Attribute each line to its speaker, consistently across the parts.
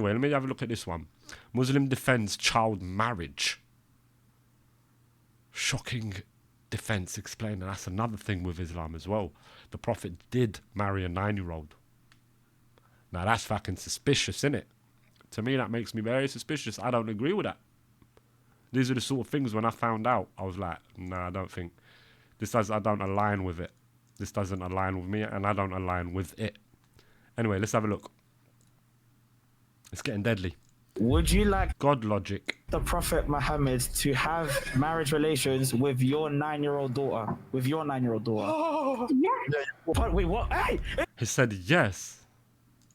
Speaker 1: Anyway, let me have a look at this one. Muslim defends child marriage. Shocking defense explained. And that's another thing with Islam as well. The Prophet did marry a 9-year-old. Now that's fucking suspicious, isn't it? To me, that makes me very suspicious. I don't agree with that. These are the sort of things when I found out, I was like, nah, I don't think I don't align with it. This doesn't align with me, and I don't align with it. Anyway, let's have a look. It's getting deadly.
Speaker 2: Would you like
Speaker 1: God logic.
Speaker 2: the Prophet Muhammad to have marriage relations with your 9-year-old daughter? With your 9-year-old daughter?
Speaker 3: Oh,
Speaker 2: Yeah. Wait, what? Hey!
Speaker 1: He said yes.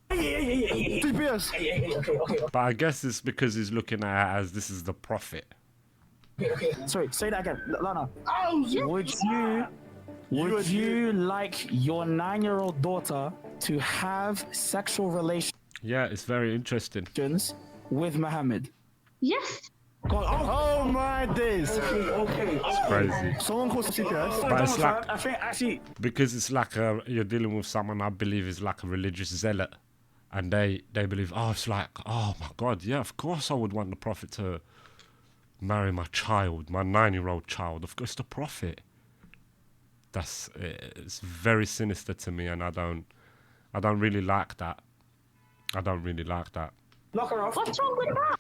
Speaker 3: TPS.
Speaker 2: Okay.
Speaker 1: But I guess it's because he's looking at it as this is the Prophet.
Speaker 2: Sorry, say that again. Lana,
Speaker 3: Oh,
Speaker 2: would you like your 9-year-old daughter to have sexual relations
Speaker 1: Yeah, it's very interesting.
Speaker 2: with Muhammad?
Speaker 4: Yes.
Speaker 3: Oh my days.
Speaker 2: Okay.
Speaker 1: It's crazy.
Speaker 3: Someone calls CPS.
Speaker 1: But it's like,
Speaker 2: I think actually,
Speaker 1: because it's like you're dealing with someone I believe is like a religious zealot. And they believe, oh, it's like, oh my God, yeah, of course I would want the Prophet to marry my child, my 9-year-old child. Of course, the Prophet. It's very sinister to me, and I don't really like that. I don't really like that.
Speaker 2: lock her off.
Speaker 4: What's wrong with that?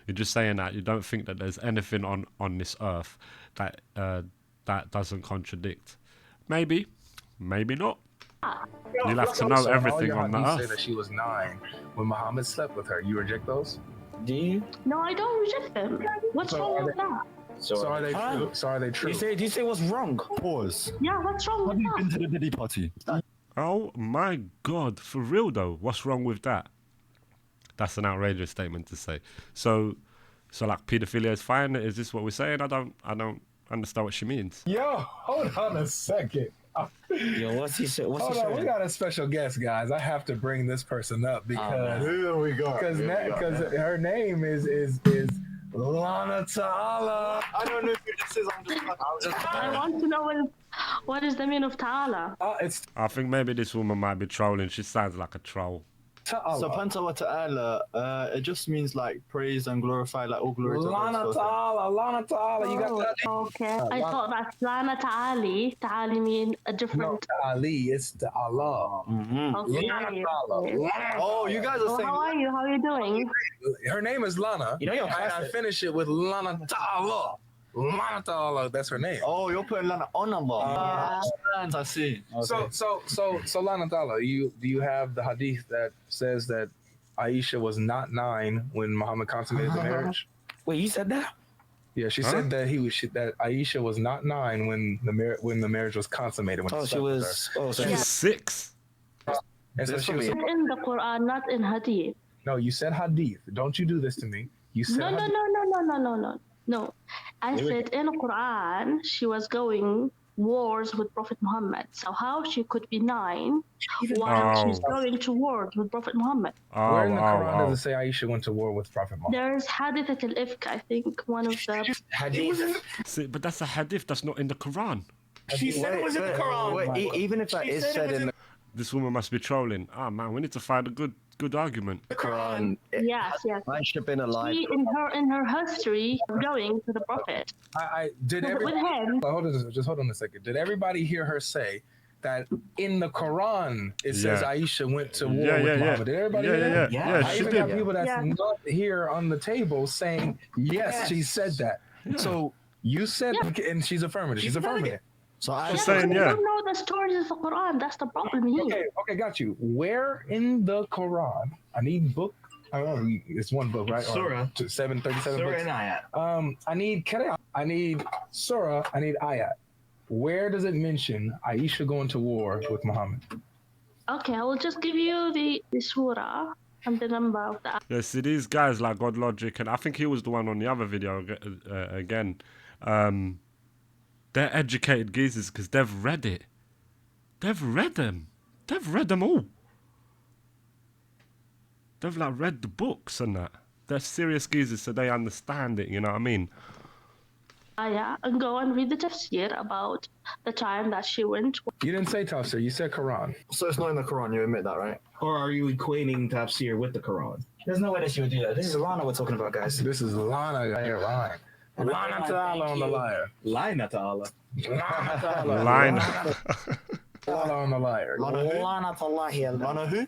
Speaker 1: You're just saying that you don't think that there's anything on this earth that that doesn't contradict. Maybe not. You'll have to know
Speaker 5: So
Speaker 1: everything
Speaker 5: all
Speaker 1: on the
Speaker 5: your hadiths say
Speaker 1: earth.
Speaker 5: that she was 9 when Muhammad slept with her. You reject those?
Speaker 2: Do you?
Speaker 4: No, I don't reject them. What's
Speaker 5: So
Speaker 4: wrong
Speaker 5: are
Speaker 4: with
Speaker 5: they-
Speaker 4: that?
Speaker 5: So are they
Speaker 2: Huh?
Speaker 5: true? So are they true?
Speaker 2: Do you say what's wrong?
Speaker 3: Pause.
Speaker 4: Yeah, what's wrong
Speaker 3: Have
Speaker 4: with
Speaker 3: you
Speaker 4: that?
Speaker 3: been to the Diddy party?
Speaker 1: Oh my God, for real though, what's wrong with that? That's an outrageous statement to say. So like pedophilia is fine. Is this what we're saying? I don't understand what she means.
Speaker 5: Yo, hold on a second.
Speaker 2: Yo, what's he say? What's
Speaker 5: Hold
Speaker 2: he
Speaker 5: on, we
Speaker 2: saying?
Speaker 5: got a special guest, guys. I have to bring this person up because
Speaker 3: Here we go.
Speaker 5: because her name is Lana Ta'ala.
Speaker 3: I don't know who this is.
Speaker 4: I want to know what is the meaning of Ta'ala?
Speaker 5: It's
Speaker 1: I think maybe this woman might be trolling. She sounds like a troll.
Speaker 5: Ta'ala.
Speaker 3: So Panta wa Ta'ala, it just means like praise and glorify, like all glory to
Speaker 5: Lana
Speaker 3: God.
Speaker 5: Ta'ala, Lana Ta'ala. You got that?
Speaker 4: Okay. I thought that Lana Ta'ali. Ta'ali mean a
Speaker 5: No,
Speaker 4: different.
Speaker 5: Ali. It's the Allah.
Speaker 4: Okay.
Speaker 5: Lana Ta'ala.
Speaker 3: Oh, you guys are
Speaker 4: Well,
Speaker 3: saying.
Speaker 4: how are you? How are you doing?
Speaker 5: Her name is Lana.
Speaker 2: You know you're
Speaker 5: and I
Speaker 2: classic.
Speaker 5: finish it with Lana Ta'ala. Lana Ta'ala. That's her name.
Speaker 3: Oh, you're putting Lana on Allah. I see. Okay.
Speaker 5: So Lana Ta'ala, do you have the hadith that says that Aisha was not 9 when Muhammad consummated the marriage?
Speaker 2: Wait, you said that?
Speaker 5: Yeah, she
Speaker 1: Huh?
Speaker 5: said that that Aisha was not 9 when the marriage was consummated. When
Speaker 2: Oh,
Speaker 5: he
Speaker 2: she
Speaker 5: slept with
Speaker 2: was. Oh, so
Speaker 1: She's 6.
Speaker 5: her. And so
Speaker 3: This
Speaker 5: she
Speaker 3: for
Speaker 5: was.
Speaker 3: me.
Speaker 4: It's in the Quran, not in Hadith.
Speaker 5: No, you said hadith. Don't you do this to me? You said
Speaker 4: No. No. I said in the Quran she was going wars with Prophet Muhammad. So how she could be 9 while she's
Speaker 1: Oh.
Speaker 4: going to wars with Prophet Muhammad?
Speaker 5: Where in the Quran
Speaker 1: Oh.
Speaker 5: does it say Aisha went to war with Prophet Muhammad?
Speaker 4: There's Hadith al-Ifk, I think, one of the.
Speaker 2: hadith.
Speaker 1: See, but that's a hadith. That's not in the Quran.
Speaker 2: She said it was in the Quran.
Speaker 3: Wait, even if that is said in the
Speaker 1: This woman must be trolling. Ah man, we need to find a good argument.
Speaker 3: Quran,
Speaker 4: Yes.
Speaker 3: Aisha been alive.
Speaker 4: She in her history going to the Prophet
Speaker 5: I did
Speaker 4: with
Speaker 5: everybody.
Speaker 4: him.
Speaker 5: Just hold on a second. Did everybody hear her say that in the Quran it says
Speaker 1: Yeah.
Speaker 5: Aisha went to war
Speaker 1: Yeah,
Speaker 5: with
Speaker 1: yeah,
Speaker 5: Muhammad? Did everybody hear that?
Speaker 1: Yeah,
Speaker 5: I
Speaker 1: she
Speaker 5: even
Speaker 1: did.
Speaker 5: got people that's
Speaker 4: Yeah.
Speaker 5: not here on the table saying yes, she said that. So you said, and she's affirmative. She's affirmative.
Speaker 3: So I
Speaker 1: She's
Speaker 4: Yeah,
Speaker 1: saying,
Speaker 4: but
Speaker 1: yeah.
Speaker 4: we don't know the stories of the Quran. That's the problem here.
Speaker 5: Okay, got you. Where in the Quran? I need book. I don't know. It's one book, right?
Speaker 2: Surah.
Speaker 5: 737 books.
Speaker 2: ayat.
Speaker 5: I need Qur'an. I need Surah. I need ayat. Where does it mention Aisha going to war with Muhammad?
Speaker 4: Okay, I will just give you the surah and the number of the.
Speaker 1: Yeah, see these guys like God Logic, and I think he was the one on the other video again. They're educated geezers because they've read it. They've read them. They've read them all. They've like read the books and that. They're serious geezers, so they understand it. You know what I mean?
Speaker 4: Ayah and go and read the tafsir about the time that she went.
Speaker 5: You didn't say tafsir. You said Quran.
Speaker 3: So it's not in the Quran. You admit that, right?
Speaker 2: Or are you equating tafsir with the Quran? There's no way that she would do that. This is Lana we're talking about, guys.
Speaker 5: This is Lana lying. Lana Ta'ala on the liar.
Speaker 3: Line at Allah.
Speaker 5: Lana Ta'ala.
Speaker 1: Line.
Speaker 5: Lana on the liar.
Speaker 3: Lana who?
Speaker 2: Lana Tallahi.
Speaker 3: Lana who?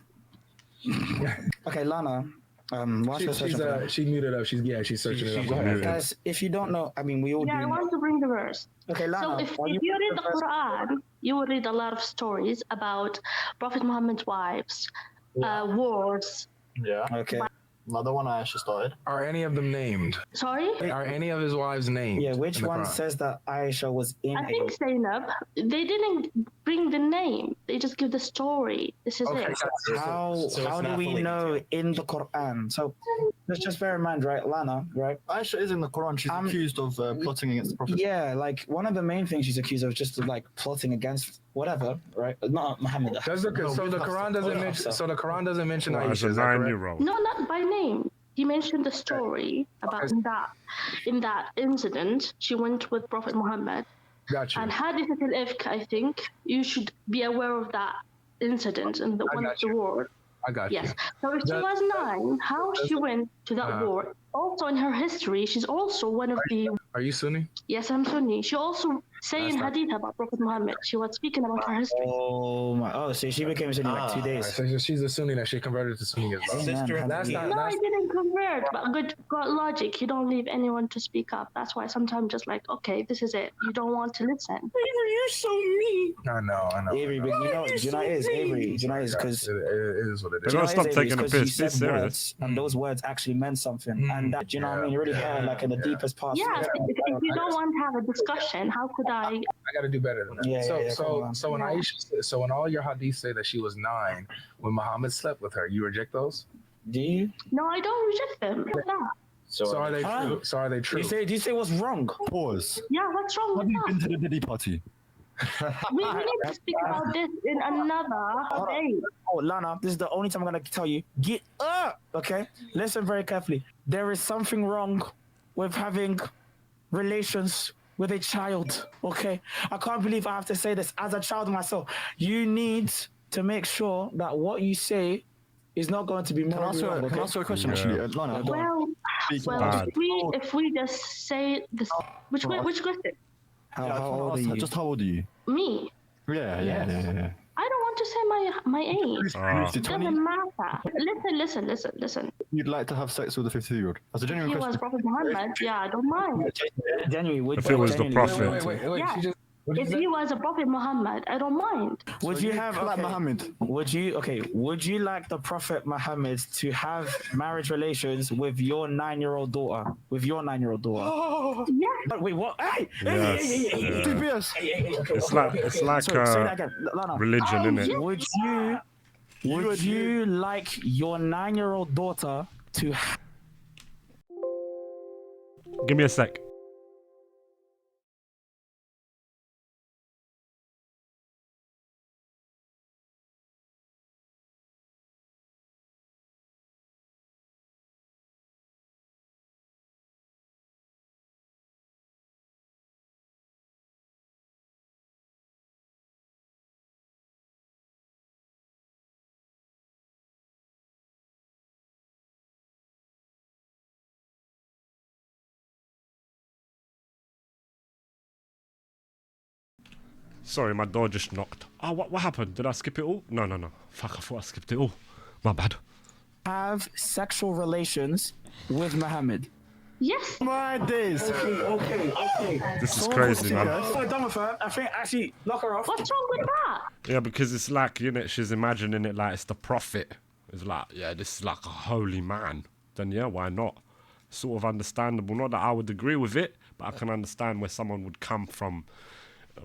Speaker 2: Okay, Lana. Watch the search.
Speaker 5: She muted up. She's searching it up. Go ahead.
Speaker 1: muted.
Speaker 2: Guys, if you don't know, I mean, we all
Speaker 4: Yeah, I
Speaker 2: do.
Speaker 4: want to bring the verse.
Speaker 2: Okay,
Speaker 4: So
Speaker 2: Lana.
Speaker 4: if
Speaker 2: are
Speaker 4: you
Speaker 2: you
Speaker 4: read the Quran, you will read a lot of stories about Prophet Muhammad's wives, wars.
Speaker 3: Yeah.
Speaker 2: Okay.
Speaker 3: Another one I actually started.
Speaker 5: Are any of them named?
Speaker 4: Sorry?
Speaker 5: Are any of his wives named?
Speaker 2: Yeah, which
Speaker 5: in the
Speaker 2: one
Speaker 5: Quran?
Speaker 2: says that Aisha was in
Speaker 4: I
Speaker 2: a...
Speaker 4: think Zainab, they didn't bring the name. They just give the story. This is
Speaker 5: Okay,
Speaker 4: it.
Speaker 2: How
Speaker 3: So
Speaker 2: how
Speaker 3: it's
Speaker 2: do
Speaker 3: not
Speaker 2: we
Speaker 3: fully-
Speaker 2: know in the Quran? So let's just bear in mind, right, Lana, right?
Speaker 3: Aisha is in the Quran. She's accused of plotting against the Prophet.
Speaker 2: Yeah, like one of the main things she's accused of is just like plotting against whatever, right? Not Muhammad.
Speaker 5: Does the,
Speaker 3: No,
Speaker 5: so
Speaker 3: we
Speaker 5: the
Speaker 3: have
Speaker 5: Quran
Speaker 3: to-
Speaker 5: doesn't
Speaker 2: hold on,
Speaker 5: mention.
Speaker 2: so-
Speaker 5: So the Quran doesn't mention
Speaker 1: Well, as
Speaker 5: Aisha.
Speaker 1: a
Speaker 5: Is that correct?
Speaker 1: 9-year-old.
Speaker 4: No, not by name. He mentioned the story about in that incident. She went with Prophet Muhammad.
Speaker 5: Got you.
Speaker 4: And Hadithat al-Ifk, I think you should be aware of that incident and the
Speaker 5: I
Speaker 4: one
Speaker 5: got
Speaker 4: of the
Speaker 5: you.
Speaker 4: war.
Speaker 5: I got
Speaker 4: Yes.
Speaker 5: you.
Speaker 4: So if she
Speaker 5: That-
Speaker 4: was 9, how she went to that war? Also in her history, she's also one of the.
Speaker 5: Are you Sunni?
Speaker 4: Yes, I'm Sunni. She also say in Hadith about Prophet Muhammad. She was speaking about her history.
Speaker 2: Oh my! Oh, so she became Sunni like 2 days.
Speaker 5: So she's a Sunni that she converted to Sunni as well.
Speaker 2: Amen.
Speaker 5: That's not.
Speaker 4: No, I
Speaker 5: That's,
Speaker 4: didn't convert, but good got logic. You don't leave anyone to speak up. That's why sometimes just like, okay, this is it. You don't want to listen.
Speaker 2: You're so mean.
Speaker 5: I know.
Speaker 2: Avery, but you know it is Avery. You know it is because.
Speaker 5: It is what it
Speaker 1: They
Speaker 5: is.
Speaker 1: don't stop taking the piss. Be serious.
Speaker 2: And those words actually meant something. And that, you know what I mean? You really heard like in the deepest parts.
Speaker 4: Yeah, if you don't want to have a discussion, how could I?
Speaker 5: I got to do better than that.
Speaker 2: Yeah, yeah,
Speaker 5: so
Speaker 2: come on.
Speaker 5: so when Aisha, so when all your hadiths say that she was 9 when Muhammad slept with her, you reject those?
Speaker 2: Do you?
Speaker 4: No, I don't reject them. What's that?
Speaker 5: So are they
Speaker 2: Huh?
Speaker 5: true? So are they true?
Speaker 2: Do you say what's wrong?
Speaker 3: Pause.
Speaker 4: Yeah, what's wrong with
Speaker 3: Have you been
Speaker 4: that?
Speaker 3: to the Diddy party?
Speaker 4: We need to speak about this in another day.
Speaker 2: Oh, Lana, this is the only time I'm gonna tell you. Get up, okay? Listen very carefully. There is something wrong with having relations with a child, okay? I can't believe I have to say this as a child myself. You need to make sure that what you say is not going to be
Speaker 3: Can I
Speaker 2: more
Speaker 3: ask you
Speaker 2: wrong,
Speaker 3: a, can I
Speaker 2: okay?
Speaker 3: ask you a question,
Speaker 1: Yeah.
Speaker 3: actually? Lana,
Speaker 4: Well,
Speaker 1: Bad.
Speaker 4: if we just say this, which question?
Speaker 2: How old are you?
Speaker 3: Just how old are you?
Speaker 4: Me.
Speaker 3: Yeah.
Speaker 4: I don't want to say my age.
Speaker 1: Ah.
Speaker 3: Is it
Speaker 4: It
Speaker 3: 20?
Speaker 4: doesn't matter. Listen.
Speaker 3: You'd like to have sex with a 52-year-old? That's a
Speaker 4: If
Speaker 3: genuine
Speaker 4: he was
Speaker 3: question.
Speaker 4: Prophet Muhammad, yeah, I don't mind.
Speaker 2: Genuinely, would
Speaker 1: If it was the
Speaker 2: genuinely,
Speaker 1: prophet.
Speaker 5: Wait.
Speaker 4: Yeah.
Speaker 5: She just, what did
Speaker 4: If
Speaker 5: you say?
Speaker 4: he was a Prophet Muhammad, I don't mind.
Speaker 2: Would you have
Speaker 3: like
Speaker 2: okay,
Speaker 3: Muhammad?
Speaker 2: Would you like the Prophet Muhammad to have marriage relations with your 9-year-old daughter? With your 9-year-old daughter?
Speaker 4: Yeah.
Speaker 2: But wait, what? Hey!
Speaker 1: Yes, yeah.
Speaker 3: TPS.
Speaker 1: It's like
Speaker 2: Sorry, say that again. Lana.
Speaker 1: religion, innit?
Speaker 2: Would you like your 9-year-old daughter to
Speaker 1: Give me a sec. Sorry, my door just knocked. Oh, what happened? Did I skip it all? No. Fuck, I thought I skipped it all. My bad.
Speaker 2: have sexual relations with Muhammad?
Speaker 4: Yes.
Speaker 3: My days.
Speaker 2: Okay.
Speaker 1: This is crazy, man.
Speaker 2: I'm done with her. I think actually knock her off.
Speaker 4: What's wrong with that?
Speaker 1: Yeah, because it's like, you know, she's imagining it like it's the prophet. It's like, yeah, this is like a holy man. Then yeah, why not? Sort of understandable. Not that I would agree with it, but I can understand where someone would come from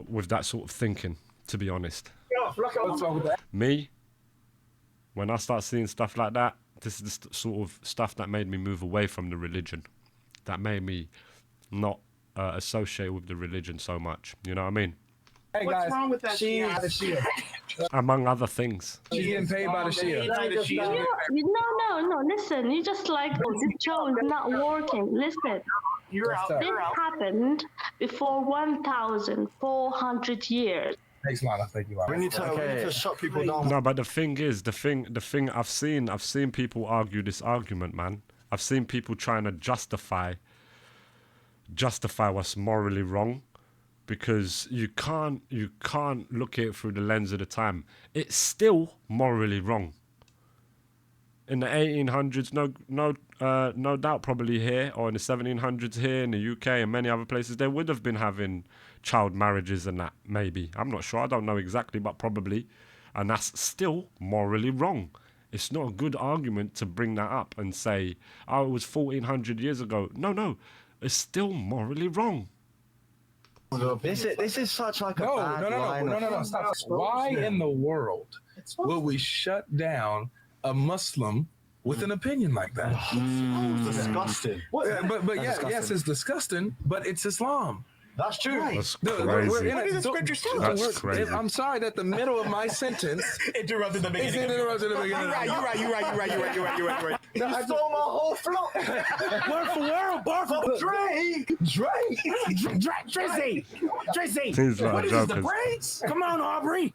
Speaker 1: with that sort of thinking, to be honest.
Speaker 5: What's wrong with that?
Speaker 1: Me, when I start seeing stuff like that, this is the sort of stuff that made me move away from the religion. That made me not associate with the religion so much. You know what I mean?
Speaker 5: Hey guys,
Speaker 2: wrong with that?
Speaker 5: She's
Speaker 1: Among other things.
Speaker 5: getting paid by the Shia.
Speaker 4: No. Listen, you just like, oh, this show is not working. Listen,
Speaker 5: You're
Speaker 4: this happened before 1,400 years.
Speaker 5: Thanks, Lana. Thank you, Lana.
Speaker 3: We need to shut people down.
Speaker 1: No, but the thing is, the thing I've seen people argue this argument, man. I've seen people trying to justify what's morally wrong, because you can't look at it through the lens of the time. It's still morally wrong. In the 1800s, no doubt, probably here, or in the 1700s here in the UK and many other places, they would have been having child marriages and that, maybe. I'm not sure, I don't know exactly, but probably. And that's still morally wrong. It's not a good argument to bring that up and say, oh, it was 1400 years ago. No, it's still morally wrong.
Speaker 6: This is such like a
Speaker 5: No,
Speaker 6: bad line.
Speaker 5: no, stop. Why in the world will we shut down a Muslim with an opinion like that?
Speaker 3: Disgusting.
Speaker 5: But yes, it's disgusting, but it's Islam.
Speaker 3: That's true.
Speaker 1: That's
Speaker 5: No,
Speaker 1: crazy.
Speaker 5: That's crazy. I'm sorry that the middle of my sentence
Speaker 7: Interrupted the
Speaker 5: is
Speaker 7: beginning.
Speaker 5: interrupted at the beginning.
Speaker 7: You're right.
Speaker 3: You stole my whole flow.
Speaker 2: Word for word, bar for
Speaker 3: Drake.
Speaker 2: Tracy.
Speaker 1: Things like
Speaker 2: What is this, the
Speaker 1: jokers.
Speaker 2: braids? Come on, Aubrey.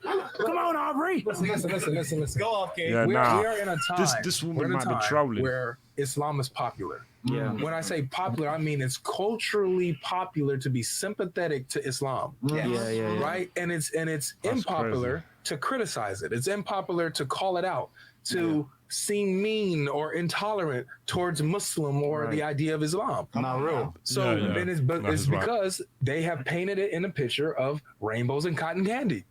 Speaker 5: Listen.
Speaker 7: Go off, King.
Speaker 1: Yeah,
Speaker 5: We
Speaker 1: nah.
Speaker 5: are in a time.
Speaker 1: This
Speaker 5: we're
Speaker 1: woman
Speaker 5: in a
Speaker 1: might be
Speaker 5: time
Speaker 1: trolling.
Speaker 5: where Islam is popular.
Speaker 2: Yeah.
Speaker 5: When I say popular, I mean it's culturally popular to be sympathetic to Islam.
Speaker 2: Yeah.
Speaker 5: Right? And it's unpopular to criticize it. It's unpopular to call it out, to seem mean or intolerant towards Muslim or the idea of Islam.
Speaker 3: Not real.
Speaker 5: So
Speaker 1: Yeah.
Speaker 5: then it's
Speaker 1: That is right.
Speaker 5: because they have painted it in a picture of rainbows and cotton candy.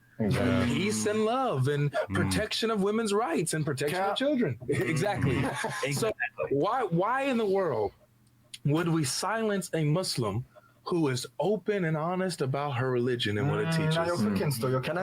Speaker 5: Peace and love and protection of women's rights and protection of children. Exactly. So why in the world would we silence a Muslim who is open and honest about her religion and what it teaches?
Speaker 3: Now you're cooking still. You're
Speaker 6: Can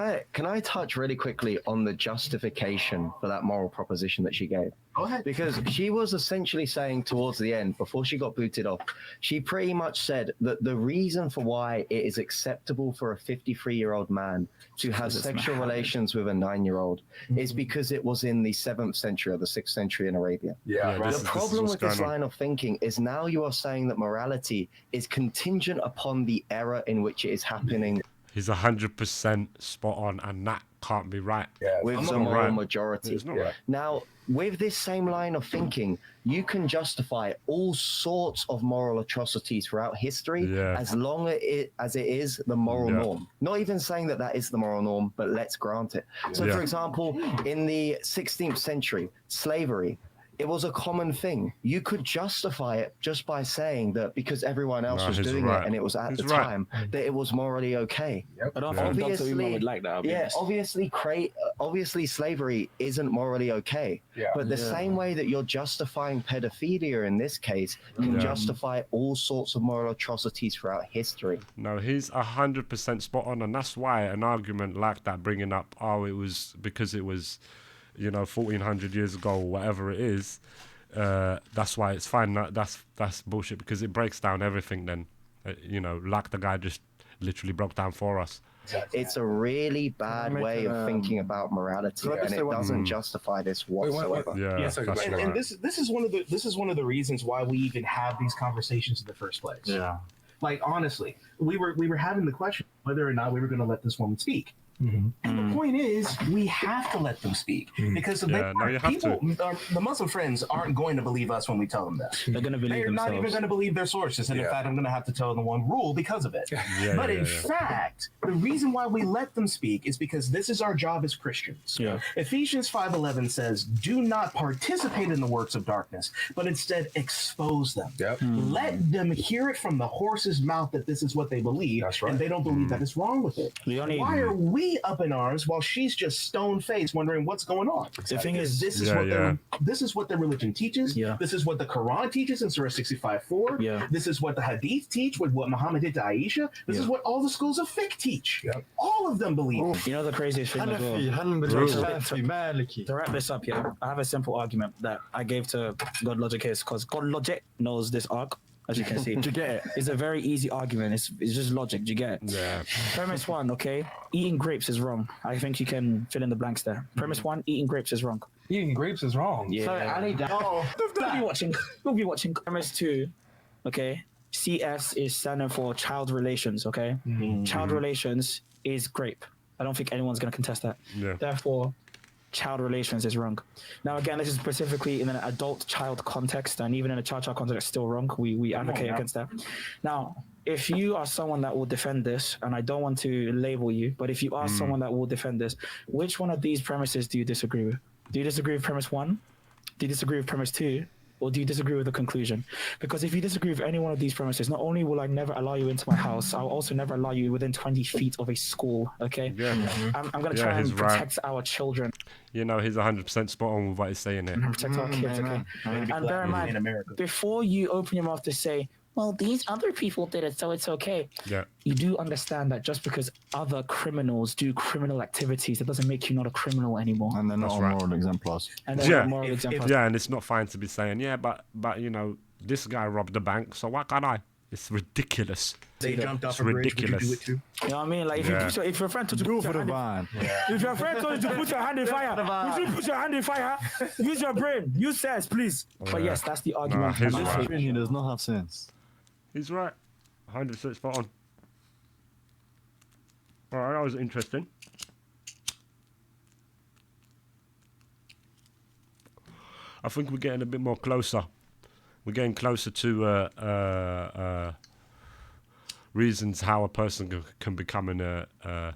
Speaker 6: I touch really quickly on the justification for that moral proposition that she gave?
Speaker 3: Go ahead.
Speaker 6: Because she was essentially saying towards the end, before she got booted off, she pretty much said that the reason for why it is acceptable for a 53-year-old man to have sexual relations with a 9-year-old is because it was in the 7th century or the 6th century in Arabia.
Speaker 5: Yeah.
Speaker 1: This
Speaker 6: The
Speaker 1: is
Speaker 6: problem
Speaker 1: what's
Speaker 6: with this
Speaker 1: going on.
Speaker 6: line of thinking is now you are saying that morality is contingent upon the era in which it is happening
Speaker 1: He's 100% spot on, and that can't be right.
Speaker 6: with
Speaker 1: I'm
Speaker 6: the
Speaker 1: not
Speaker 6: moral
Speaker 1: right.
Speaker 6: majority.
Speaker 1: It's not right.
Speaker 6: Now, with this same line of thinking, you can justify all sorts of moral atrocities throughout history
Speaker 1: Yeah.
Speaker 6: as long as it is the moral
Speaker 1: Yeah.
Speaker 6: norm. Not even saying that that is the moral norm, but let's grant it. So,
Speaker 1: Yeah.
Speaker 6: for example, in the 16th century, slavery, it was a common thing. You could justify it just by saying that because everyone else
Speaker 1: No,
Speaker 6: was
Speaker 1: he's
Speaker 6: doing
Speaker 1: right.
Speaker 6: it and it was at
Speaker 1: He's
Speaker 6: the
Speaker 1: right.
Speaker 6: time, that it was morally okay.
Speaker 2: I don't
Speaker 1: Yeah.
Speaker 2: think Dr.
Speaker 6: Obviously-
Speaker 2: Umar would like that. I'll be
Speaker 6: Yeah,
Speaker 2: honest.
Speaker 6: obviously slavery isn't morally okay.
Speaker 5: Yeah.
Speaker 6: But the same way that you're justifying pedophilia in this case can
Speaker 1: Yeah.
Speaker 6: justify all sorts of moral atrocities throughout history.
Speaker 1: No, he's 100% spot on, and that's why an argument like that, bringing up, oh, it was because it was, 1400 years ago or whatever it is, that's why it's fine. That's bullshit, because it breaks down everything then, like the guy just literally broke down for us.
Speaker 6: It's a really bad
Speaker 3: make
Speaker 6: way
Speaker 3: it,
Speaker 6: of thinking about morality,
Speaker 3: let me
Speaker 6: and
Speaker 3: say
Speaker 6: it
Speaker 3: one-
Speaker 6: doesn't justify this
Speaker 5: wait,
Speaker 6: whatsoever.
Speaker 1: Yeah,
Speaker 5: Yes, sir.
Speaker 1: that's
Speaker 5: And-
Speaker 1: right.
Speaker 7: And this is one of the reasons why we even have these conversations in the first place.
Speaker 3: Yeah.
Speaker 7: Like honestly, we were having the question whether or not we were going to let this woman speak. And the point is, we have to let them speak because
Speaker 1: Yeah, no, you have
Speaker 7: people, the Muslim friends aren't going to believe us when we tell them that.
Speaker 2: They're gonna believe
Speaker 7: They're not even
Speaker 2: themselves.
Speaker 7: going to believe their sources, and in
Speaker 5: Yeah.
Speaker 7: fact, I'm going to have to tell them one rule because of it. But in fact, the reason why we let them speak is because this is our job as Christians.
Speaker 2: Yeah.
Speaker 7: Ephesians 5:11 says, "Do not participate in the works of darkness, but instead expose them.
Speaker 5: Yep.
Speaker 7: Let them hear it from the horse's mouth that this is what they believe,
Speaker 5: That's right.
Speaker 7: and they don't believe that it's wrong with it.
Speaker 2: The only-
Speaker 7: Why are we up in arms while she's just stone-faced wondering what's going on?
Speaker 2: The thing
Speaker 7: Because
Speaker 2: is-
Speaker 7: this is
Speaker 1: Yeah,
Speaker 7: what
Speaker 1: yeah.
Speaker 7: this is what their religion teaches.
Speaker 2: Yeah.
Speaker 7: This is what the Quran teaches in Surah 65:4.
Speaker 2: Yeah.
Speaker 7: This is what the Hadith teach with what Muhammad did to Aisha. This is
Speaker 2: Yeah.
Speaker 7: what all the schools of fiqh teach.
Speaker 5: Yep.
Speaker 7: All of them believe.
Speaker 2: You know the craziest thing as well?
Speaker 3: Hanafi, Hanbali,
Speaker 1: Brutal.
Speaker 3: Shafi'i, Maliki.
Speaker 2: To wrap this up, yeah, I have a simple argument that I gave to God Logic here because God Logic knows this arc, as you can see.
Speaker 3: Do you get it?
Speaker 2: It's a very easy argument. It's just logic. Do you get it?
Speaker 1: Yeah.
Speaker 2: Premise one, okay, eating grapes is wrong. I think you can fill in the blanks there. Premise one, eating grapes is wrong.
Speaker 5: Eating grapes is wrong.
Speaker 2: Yeah.
Speaker 3: Sorry, I need that. Oh,
Speaker 2: Don't be watching. Don't be watching. Premise two, okay, CS is standing for child relations. Okay, child relations is grape. I don't think anyone's going to contest that.
Speaker 1: Yeah.
Speaker 2: Therefore, child relations is wrong. Now, again, this is specifically in an adult-child context, and even in a child-child context, it's still wrong. We advocate against that. Now, if you are someone that will defend this, and I don't want to label you, but if you are someone that will defend this, which one of these premises do you disagree with? Do you disagree with premise 1? Do you disagree with premise 2? Or do you disagree with the conclusion? Because if you disagree with any one of these premises, not only will I never allow you into my house, I'll also never allow you within 20 feet of a school, okay?
Speaker 1: Yeah.
Speaker 2: I'm going to try and
Speaker 1: he's right.
Speaker 2: protect our children.
Speaker 1: You know, he's 100% spot on with what he's saying here.
Speaker 2: And protect our kids, okay? And bear in mind, before you open your mouth to say, well, these other people did it, so it's okay.
Speaker 1: Yeah.
Speaker 2: You do understand that just because other criminals do criminal activities, that doesn't make you not a criminal anymore.
Speaker 3: And they're not
Speaker 1: That's
Speaker 3: all
Speaker 1: right.
Speaker 3: moral exemplars.
Speaker 2: And then
Speaker 1: Yeah.
Speaker 2: moral examples.
Speaker 1: Yeah, and it's not fine to be saying, yeah, but you know, this guy robbed the bank, so why can't I? It's ridiculous.
Speaker 7: They jumped off
Speaker 1: It's
Speaker 7: a bridge. Would you do
Speaker 1: ridiculous.
Speaker 7: it too?
Speaker 2: You know what I mean? Like, if your friend told you to
Speaker 3: Go
Speaker 2: put
Speaker 3: for
Speaker 2: your
Speaker 3: the
Speaker 2: hand
Speaker 3: van.
Speaker 2: if your friend told you to put your hand in fire, would you put your hand in fire? Use your brain. Use sense, please. But
Speaker 1: yeah.
Speaker 2: yes, that's the argument.
Speaker 1: he's
Speaker 2: I'm
Speaker 1: right.
Speaker 2: afraid.
Speaker 3: Opinion does not have sense.
Speaker 1: He's right. 100% spot on. Alright, that was interesting. I think we're getting a bit more closer. We're getting closer to reasons how a person can become a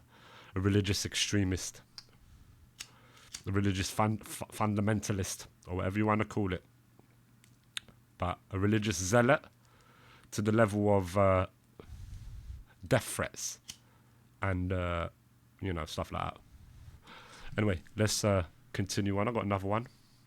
Speaker 1: religious extremist, a religious fundamentalist, or whatever you want to call it. But a religious zealot to the level of death threats and you know, stuff like that. Anyway, let's continue on. I've got another one.